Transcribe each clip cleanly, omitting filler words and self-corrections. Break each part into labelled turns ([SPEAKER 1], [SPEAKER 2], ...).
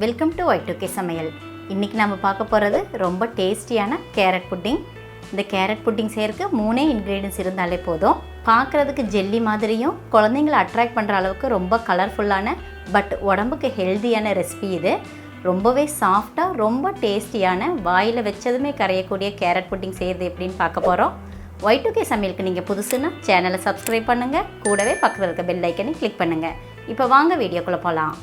[SPEAKER 1] Welcome to Y2K சமையல். இன்றைக்கி நம்ம பார்க்க போகிறது ரொம்ப டேஸ்டியான கேரட் புட்டிங். இந்த கேரட் புட்டிங் செய்யறதுக்கு 3 இன்க்ரீடியன்ஸ் இருந்தாலே போதும். பார்க்குறதுக்கு ஜெல்லி மாதிரியும் குழந்தைங்களை அட்ராக்ட் பண்ணுற அளவுக்கு ரொம்ப கலர்ஃபுல்லான பட் உடம்புக்கு ஹெல்த்தியான ரெசிபி இது. ரொம்பவே சாஃப்டாக ரொம்ப டேஸ்டியான வாயில் வச்சதுமே கரையக்கூடிய கேரட் புட்டிங் செய்கிறது எப்படின்னு பார்க்க போகிறோம். Y2K சமையலுக்கு நீங்கள் புதுசுன்னா சேனலை சப்ஸ்கிரைப் பண்ணுங்கள், கூடவே பக்கத்தில் இருக்க பெல் ஐக்கனை கிளிக் பண்ணுங்கள். இப்போ வாங்க வீடியோக்குள்ளே போகலாம்.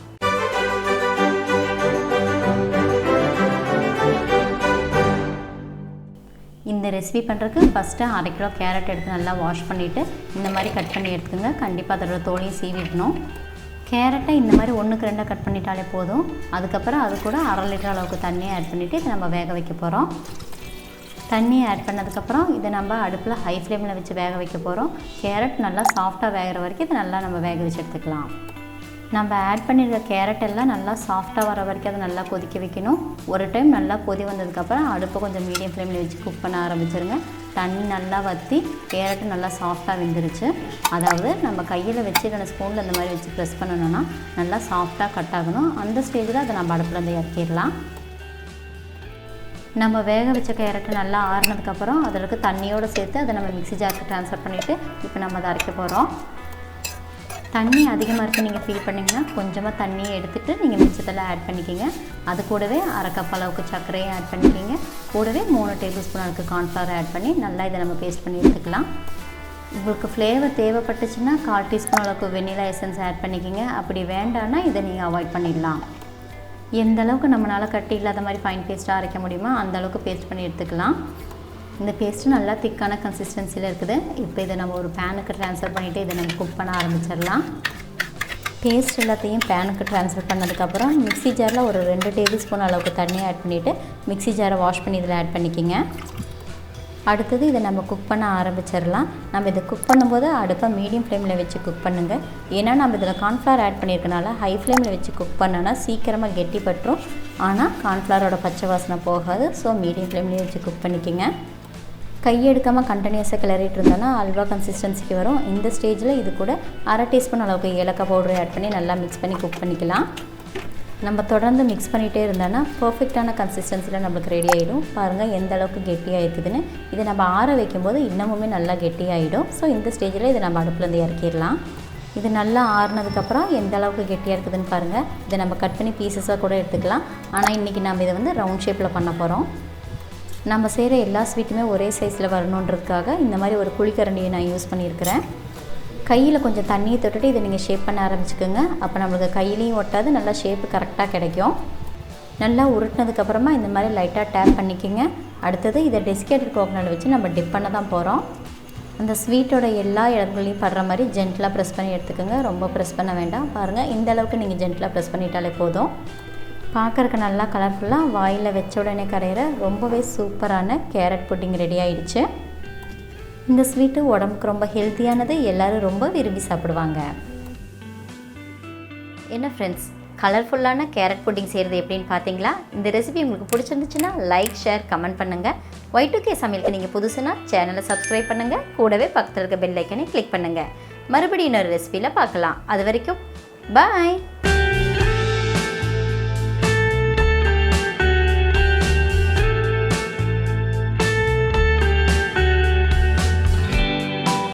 [SPEAKER 1] இந்த ரெசிபி பண்ணுறதுக்கு ஃபஸ்ட்டு 1/2 கிலோ கேரட் எடுத்து நல்லா வாஷ் பண்ணிவிட்டு இந்த மாதிரி கட் பண்ணி எடுத்துக்கோங்க. கண்டிப்பாக அதோட தோலையும் சீவிடணும். கேரட்டை இந்த மாதிரி 1க்கு 2 கட் பண்ணிட்டாலே போதும். அதுக்கப்புறம் அது கூட 1/2 லிட்டர் அளவுக்கு தண்ணியை ஆட் பண்ணிவிட்டு இதை நம்ம வேக வைக்க போகிறோம். தண்ணியை ஆட் பண்ணதுக்கப்புறம் இதை நம்ம அடுப்பில் ஹை ஃப்ளேமில் வச்சு வேக வைக்க போகிறோம். கேரட் நல்லா சாஃப்டாக வேகிற வரைக்கும் இதை நல்லா நம்ம வேக வச்சு எடுத்துக்கலாம். நம்ம ஆட் பண்ணியிருக்க கேரட் எல்லாம் நல்லா சாஃப்டாக வர வரைக்கும் அதை நல்லா கொதிக்க வைக்கணும். ஒரு டைம் நல்லா கொதி வந்ததுக்கப்புறம் அடுப்பை கொஞ்சம் மீடியம் ஃப்ளேமில் வச்சு குக் பண்ண ஆரம்பிச்சிருங்க. தண்ணி நல்லா வற்றி கேரட்டு நல்லா சாஃப்டாக வெந்துருச்சு. அதாவது நம்ம கையில் வச்சு இல்லைன்னா ஸ்பூனில் இந்த மாதிரி வச்சு ப்ரெஸ் பண்ணணுன்னா நல்லா சாஃப்டாக கட் ஆகணும். அந்த ஸ்டேஜில் அதை நம்ம அடுப்பில் இருந்து இறக்கிடலாம். நம்ம வேக வச்ச கேரட்டு நல்லா ஆறுனதுக்கப்புறம் அதில் இருக்க தண்ணியோடு சேர்த்து அதை நம்ம மிக்ஸி ஜாருக்கு ட்ரான்ஸ்ஃபர் பண்ணிவிட்டு இப்போ நம்ம அதை அரைக்க போகிறோம். தண்ணி அதிகமாக இருக்குது நீங்கள் ஃபீல் பண்ணிங்கன்னா கொஞ்சமாக தண்ணியை எடுத்துகிட்டு நீங்கள் மிச்சத்தில் ஆட் பண்ணிக்கிங்க. அது கூடவே 1/2 கப் அளவுக்கு சர்க்கரையும் ஆட் பண்ணிக்கிங்க. கூடவே 3 டேபிள் ஸ்பூன் அளவுக்கு கார்ன்ஃப்ளவர் ஆட் பண்ணி நல்லா இதை நம்ம பேஸ்ட் பண்ணி எடுத்துக்கலாம். உங்களுக்கு ஃப்ளேவர் தேவைப்பட்டுச்சுன்னா 1/4 டீஸ்பூன் அளவுக்கு வெண்ணிலா எசன்ஸ் ஆட் பண்ணிக்கிங்க. அப்படி வேண்டான்னா இதை நீங்கள் அவாய்ட் பண்ணிடலாம். எந்த அளவுக்கு நம்மளால் கட்டி இல்லாத மாதிரி ஃபைன் பேஸ்ட்டாக அரைக்க முடியுமோ அந்தளவுக்கு பேஸ்ட் பண்ணி எடுத்துக்கலாம். இந்த பேஸ்ட்டு நல்லா திக்கான கன்சிஸ்டன்சியில் இருக்குது. இப்போ இதை நம்ம ஒரு பேனுக்கு ட்ரான்ஸ்ஃபர் பண்ணிவிட்டு இதை நம்ம குக் பண்ண ஆரம்பிச்சிடலாம். பேஸ்ட் எல்லாத்தையும் பேனுக்கு ட்ரான்ஸ்ஃபர் பண்ணதுக்கப்புறம் மிக்ஸி ஜாரில் ஒரு 2 டேபிள் ஸ்பூன் அளவுக்கு தண்ணி ஆட் பண்ணிவிட்டு மிக்ஸி ஜாரை வாஷ் பண்ணி இதில் ஆட் பண்ணிக்கிங்க. அடுத்தது இதை நம்ம குக் பண்ண ஆரம்பிச்சிடலாம். நம்ம இதை குக் பண்ணும்போது அடுப்பை மீடியம் ஃப்ளேமில் வச்சு குக் பண்ணுங்கள். ஏன்னா நம்ம இதில் கார்ன்ஃப்ளவர் ஆட் பண்ணியிருக்கனால ஹை ஃப்ளேமில் வச்சு குக் பண்ணோன்னா சீக்கிரமாக கெட்டி பட்டுரும். ஆனால் கார்ன்ஃப்ளவரோட பச்சை வாசனை போகாது. ஸோ மீடியம் ஃப்ளேம்லேயே வச்சு குக் பண்ணிக்கிங்க. கையெடுக்காமல் கண்டினியூஸாக கிளறிட்டு இருந்தோன்னா அல்வா கன்சிஸ்டன்சிக்கு வரும். இந்த ஸ்டேஜில் இது கூட 1/2 டீஸ்பூன் அளவுக்கு ஏலக்காய் பவுடரை ஆட் பண்ணி நல்லா மிக்ஸ் பண்ணி குக் பண்ணிக்கலாம். நம்ம தொடர்ந்து மிக்ஸ் பண்ணிகிட்டே இருந்தோன்னா பர்ஃபெக்டான கன்சிஸ்டன்சியில் நம்மளுக்கு ரெடி ஆகிடும். பாருங்கள் எந்த அளவுக்கு கெட்டியாக இருக்குதுன்னு. இதை நம்ம ஆற வைக்கும்போது இன்னமுமே நல்லா கெட்டியாகிடும். ஸோ இந்த ஸ்டேஜில் இதை நம்ம அடுப்புலேருந்து இறக்கிடலாம். இது நல்லா ஆறுனதுக்கப்புறம் எந்த அளவுக்கு கெட்டியாக இருக்குதுன்னு பாருங்கள். இதை நம்ம கட் பண்ணி பீசஸாக கூட எடுத்துக்கலாம். ஆனால் இன்றைக்கி நம்ம இதை ரவுண்ட் ஷேப்பில் பண்ண போகிறோம். நம்ம செய்கிற எல்லா ஸ்வீட்டுமே ஒரே சைஸில் வரணுன்றதுக்காக இந்த மாதிரி ஒரு குழிக்கரண்டியை நான் யூஸ் பண்ணியிருக்கிறேன். கையில் கொஞ்சம் தண்ணியை தொட்டுட்டு இதை நீங்கள் ஷேப் பண்ண ஆரம்பிச்சுக்கோங்க. அப்போ நம்மளுக்கு கையிலையும் ஒட்டாது, நல்லா ஷேப்பு கரெக்டாக கிடைக்கும். நல்லா உருட்டினதுக்கப்புறமா இந்த மாதிரி லைட்டாக டேப் பண்ணிக்கோங்க. அடுத்தது இதை டெசிகேட்டட் கோகனட் வச்சு நம்ம டிப் பண்ண தான் போகிறோம். அந்த ஸ்வீட்டோட எல்லா இடங்களையும் படுற மாதிரி ஜென்டலாக ப்ரெஸ் பண்ணி எடுத்துக்கோங்க. ரொம்ப ப்ரெஸ் பண்ண வேண்டாம். பாருங்கள் இந்த அளவுக்கு நீங்கள் ஜென்டலாக ப்ரெஸ் பண்ணிட்டாலே போதும். பார்க்குறக்கு நல்லா கலர்ஃபுல்லாக வாயில் வச்ச உடனே கரையிற ரொம்பவே சூப்பரான கேரட் புட்டிங் ரெடி ஆகிடுச்சு. இந்த ஸ்வீட்டு உடம்புக்கு ரொம்ப ஹெல்த்தியானது. எல்லோரும் ரொம்ப விரும்பி சாப்பிடுவாங்க. என்ன ஃப்ரெண்ட்ஸ், கலர்ஃபுல்லான கேரட் புட்டிங் செய்கிறது எப்படின்னு பார்த்தீங்களா? இந்த ரெசிபி உங்களுக்கு பிடிச்சிருந்துச்சுன்னா லைக், ஷேர், கமெண்ட் பண்ணுங்கள். Y2K சமையலுக்கு நீங்கள் புதுசுன்னா சேனலை சப்ஸ்கிரைப் பண்ணுங்கள். கூடவே பக்கத்தில் இருக்க பெல் ஐக்கனை கிளிக் பண்ணுங்கள். மறுபடியும் இன்னொரு ரெசிபியில் பார்க்கலாம். அது வரைக்கும் பாய்.